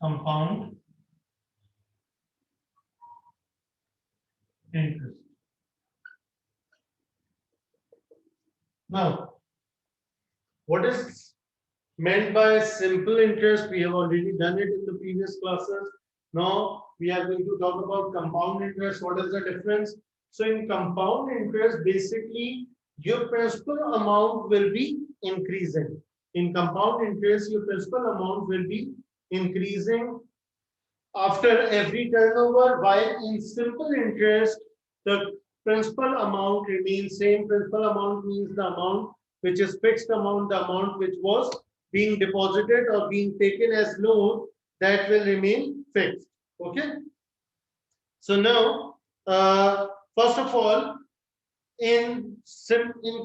compound interest. Now, what is meant by simple interest? We have already done it in the previous classes. Now we are going to talk about compound interest. What is the difference? So in compound interest, basically your principal amount will be increasing. In compound interest, your principal amount will be increasing after every turnover, while in simple interest, the principal amount remains same. Principal amount means the amount which is fixed amount, the amount which was being deposited or being taken as loan, that will remain fixed. Okay. So now, first of all, in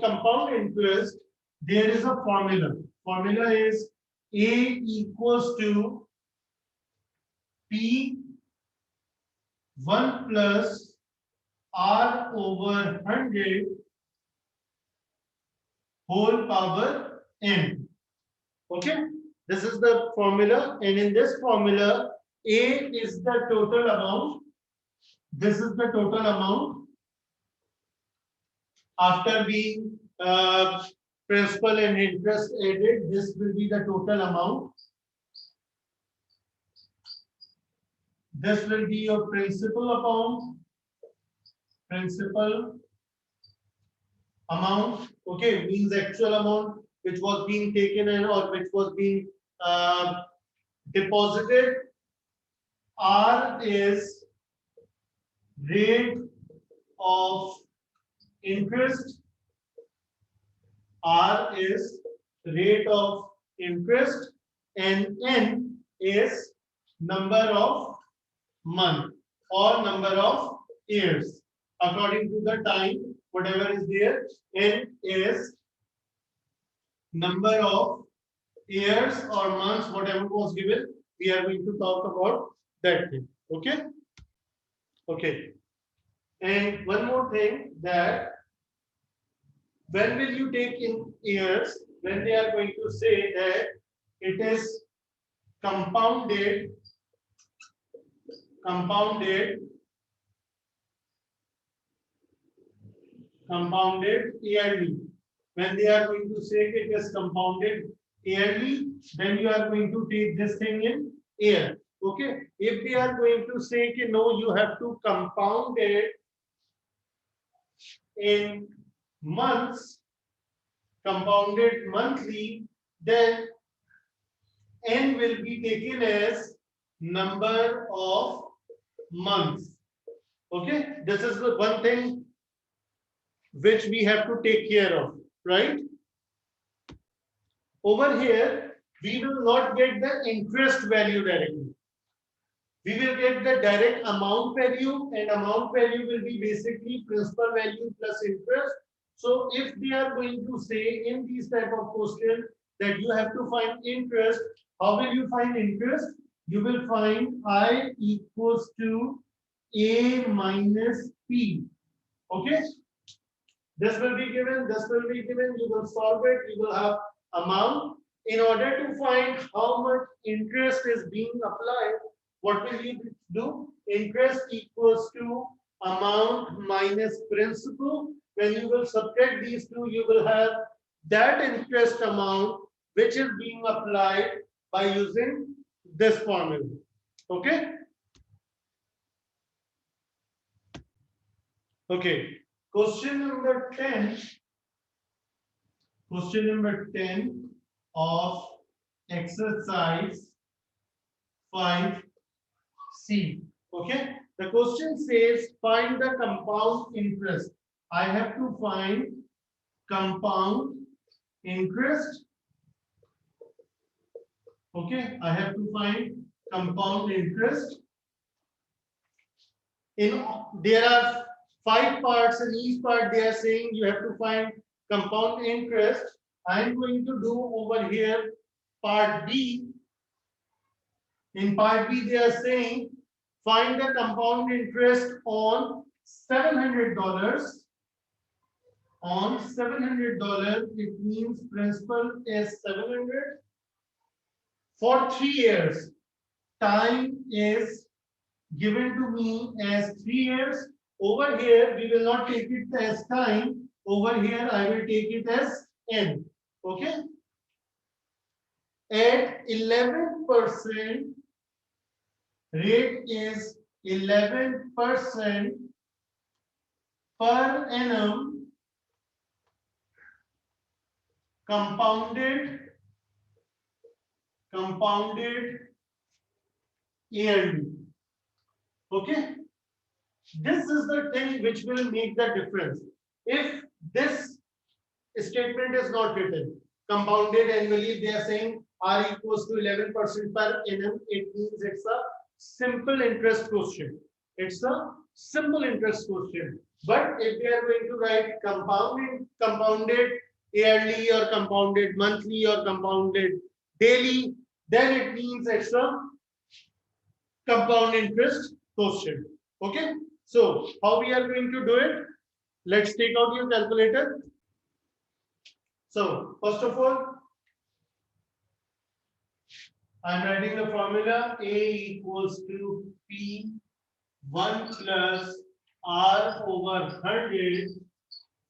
compound interest, there is a formula. Formula is A equals to P 1 plus R over 100 whole power n. Okay, this is the formula, and in this formula, A is the total amount. This is the total amount after being principal and interest added. This will be the total amount. This will be your principal amount. Principal amount, okay, means actual amount which was being taken in or which was being deposited. R is rate of interest. R is rate of interest, and N is number of month or number of years according to the time, whatever is there. N is number of years or months, whatever was given. We are going to talk about that thing. Okay. Okay. And one more thing, that when will you take in years? When they are going to say that it is compounded yearly. When they are going to say it is compounded yearly, then you are going to take this thing in year. Okay. If they are going to say no, you have to compound it in months, compounded monthly, then N will be taken as number of months. Okay. This is the one thing which we have to take care of, right? Over here, we will not get the interest value directly. We will get the direct amount value, and amount value will be basically principal value plus interest. So if they are going to say in these type of questions that you have to find interest, how will you find interest? You will find I equals to A minus P. Okay. This will be given, this will be given, you will solve it, you will have amount. In order to find how much interest is being applied, what will you do? Interest equals to amount minus principal. When you will subtract these two, you will have that interest amount which is being applied by using this formula. Okay? Okay. Question number 10. Question number 10 of exercise 5C. Okay. The question says find the compound interest. I have to find compound interest. Okay. I have to find compound interest. There are 5 parts. In each part they are saying you have to find compound interest. I am going to do over here part B. In part B they are saying find the compound interest on $700. On $700, it means principal is 700 for 3 years. time is given to me as 3 years. Over here, we will not take it as time. Over here, I will take it as n. Okay. At 11%, rate is 11% per annum compounded yearly. Okay. This is the thing which will make the difference. If this statement is not written, compounded annually, they are saying R equals to 11% per annum. It means it's a simple interest question. It's a simple interest question. But if we are going to write compounded yearly or compounded monthly or compounded daily, then it means it's a compound interest question. Okay. So how we are going to do it? Let's take out your calculator. So first of all, I'm writing the formula. A equals to P1 plus R over 100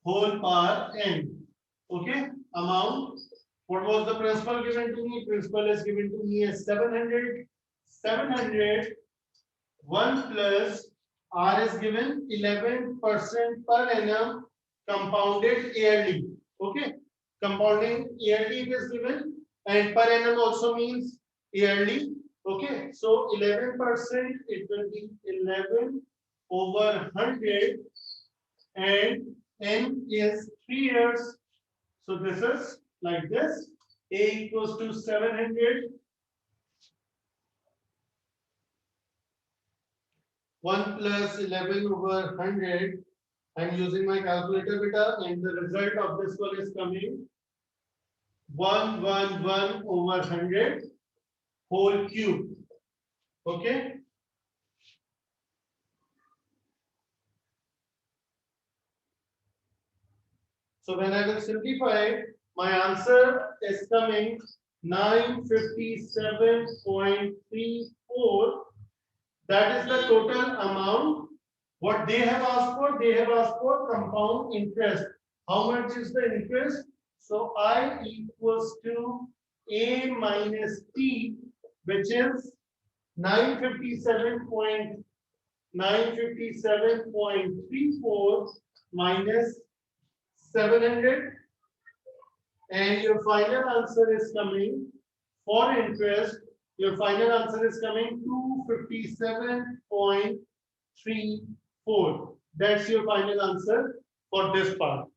whole power n. Okay. Amount. What was the principal given to me? Principal is given to me as 700. 700. 1 plus R is given 11% per annum compounded yearly. Okay. Compounding yearly it is given, and per annum also means yearly. Okay. So 11%, it will be 11 over 100, and n is 3 years. So this is like this. A equals to 700. 1 plus 11 over 100. I'm using my calculator beta, and the result of this one is coming 111 over 100 whole cube. Okay. So when I will simplify, my answer is coming 957.34. That is the total amount. What they have asked for, they have asked for compound interest. How much is the interest? So I equals to A minus T, which is 957.34 minus 700, and your final answer is coming for interest. Your final answer is coming 257.34. That's your final answer for this part.